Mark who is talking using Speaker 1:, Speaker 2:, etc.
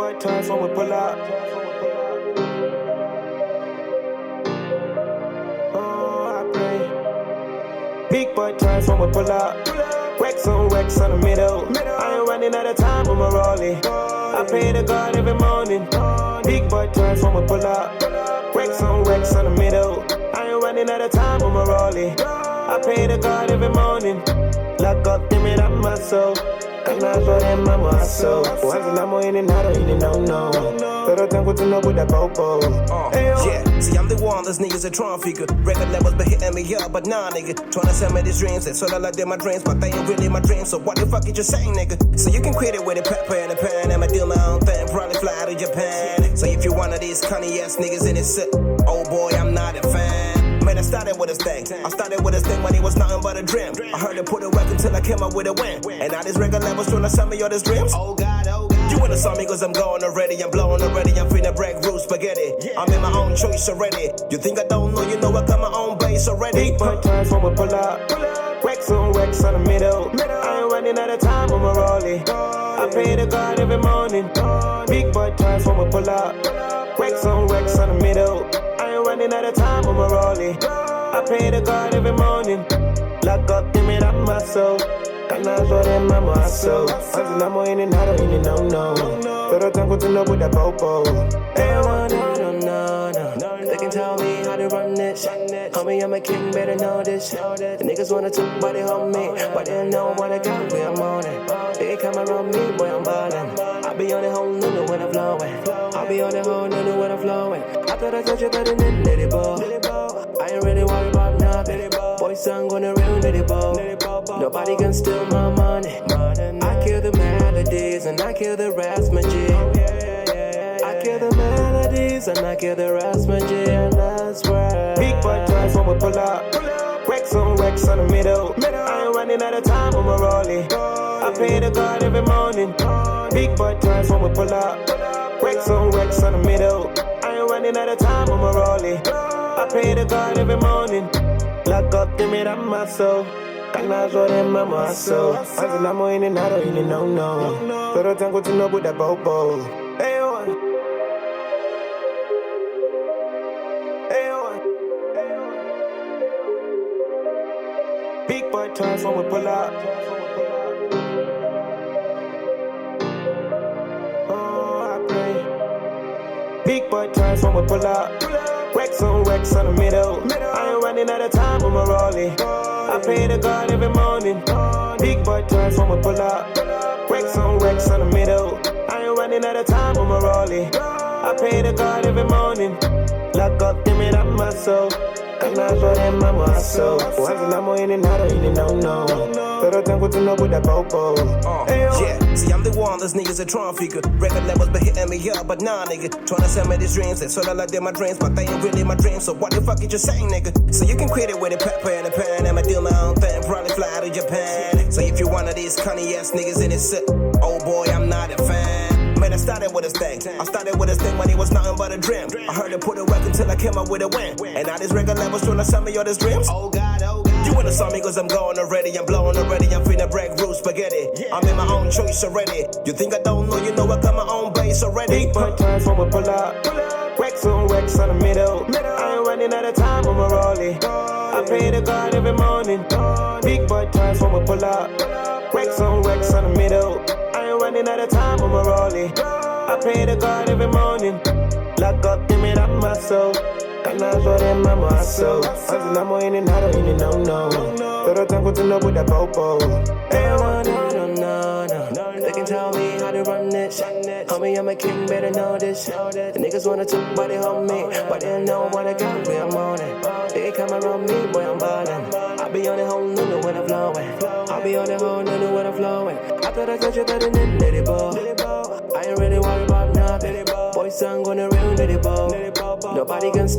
Speaker 1: boy toys when we pull up. Oh, I play. Big boy toys when we pull up. Wax on the middle. I ain't running out of time with my rollie. I pray to God every morning. Big boy toys when we pull up. Wax on the middle. I ain't running out of time with my rollie. I pray to God every morning. Lock up, give me that muscle. Kanazo de mamazo. Kwanza namo ininado no. Pero tengo to know with that popo.
Speaker 2: Yeah, see I'm the one, those niggas a trying figure. Record levels been hitting me up, but nah nigga. Tryna sell me these dreams, they sort of like they're my dreams, but they ain't really my dreams. So what the fuck you just saying, nigga? So you can quit it with a pepper and a pen. I'ma do my own thing, probably fly to Japan. So if you one of these cunny ass niggas in this set, oh boy, I'm not a fan. Man, I started with this thing. I started with this thing when it was nothing but a dream. I heard it put it work until I came up with a win. And now these record levels tryna sell me all these dreams. Oh God, oh God. You wanna saw me cause I'm going already, I'm blowing already, I'm finna break rules, spaghetti. I'm in my own choice already. You think I don't know, you know I got my own base already.
Speaker 1: Big boy toys when we pull up. Wax on the middle. I ain't running out of time with my rollie. I pray to God every morning. Big boy toys when we pull up. Wax on the middle. I ain't running out of time with my rollie. I pray to God every morning. Lock up, give me that muscle. Kanazo de mamazo. Kwanza namo ininado no. Pero tengo to know with that popo.
Speaker 3: No. They can tell me how to run this. Homie, I'm a king, better know this. The niggas wanna talk, but they hold me. But they don't know what I got, where I'm on it. They come around me, boy, I'm ballin'. I be on the whole nunu when I'm flowing. I be on the whole nunu when I'm flowing. I thought I told you better than Liddy Bo. I ain't really worried about nothing. Boy, son, gonna ruin Liddy Bo. Nobody can steal my money. I kill the melodies and I kill the rest, my G. I kill the melodies and I kill the rest, my G, and that's where.
Speaker 1: Big boy toys when we pull up. Wax on the middle. I ain't running out of time with my rollie. I pray to God every morning. Big boy toys when we pull up. Wax on the middle. I ain't running out of time with my rollie. I pray to God every morning. Lock up, give me that muscle. Kanazo de mamazo. Kwanza namo ininado no. Pero tengo to know with that popo. Big boy toys when we pull up. Oh, I play. Big boy toys when we pull up. Wax on the middle. I ain't running out of time with my rollie. I pray to God every morning. Big boy toys when we pull up. Wax on the middle. I ain't running out of time with my rollie. I pray to God every morning. Lock up, give me that muscle. Kanazo de mamazo. Kwanza namo ininado no. Pero tengo to know with that popo.
Speaker 2: Yeah, see I'm the one, those niggas a trying figure. Record levels been hitting me up, but nah nigga. Tryna sell me these dreams, they sort of like they're my dreams, but they ain't really my dreams. So what the fuck you just saying, nigga? So you can quit it with a pepper and a pen. I'ma do my own thing, probably fly to Japan. So if you one of these cunny ass niggas in this set, oh boy, I'm not a fan. Man, I started with this thing. I started with this thing when it was nothing but a dream. I heard it put it work until I came up with a win. And now these record levels tryna sell me all these dreams. Oh God, oh God. You wanna saw me cause I'm going already, I'm blowing already, I'm finna break rules, spaghetti. I'm in my own choice already. You think I don't know, you know I got my own base already.
Speaker 1: Big boy toys when we pull up. Wax on the middle. I ain't running out of time with my rollie. I pray to God every morning. Big boy toys when we pull up. Wax on the middle. I ain't running out of time with my rollie. I pray to God every morning. Lock up, give me that muscle. Kanazo de mamazo. Kwanza namo ininado no. Pero tengo to know with that popo.
Speaker 3: No. They can tell me how to run this. Homie, I'm a king, better know this. The niggas wanna talk, but they hold me. But they don't know what I got, where I'm on it. They come around me, boy, I'm ballin'. I be on the whole nunu when I'm flowing. I be on the whole nunu when I'm flowing. I thought I told you better than Liddy Bo. I ain't really worried about nothing. Boy, son, gonna ruin Liddy Bo. Nobody can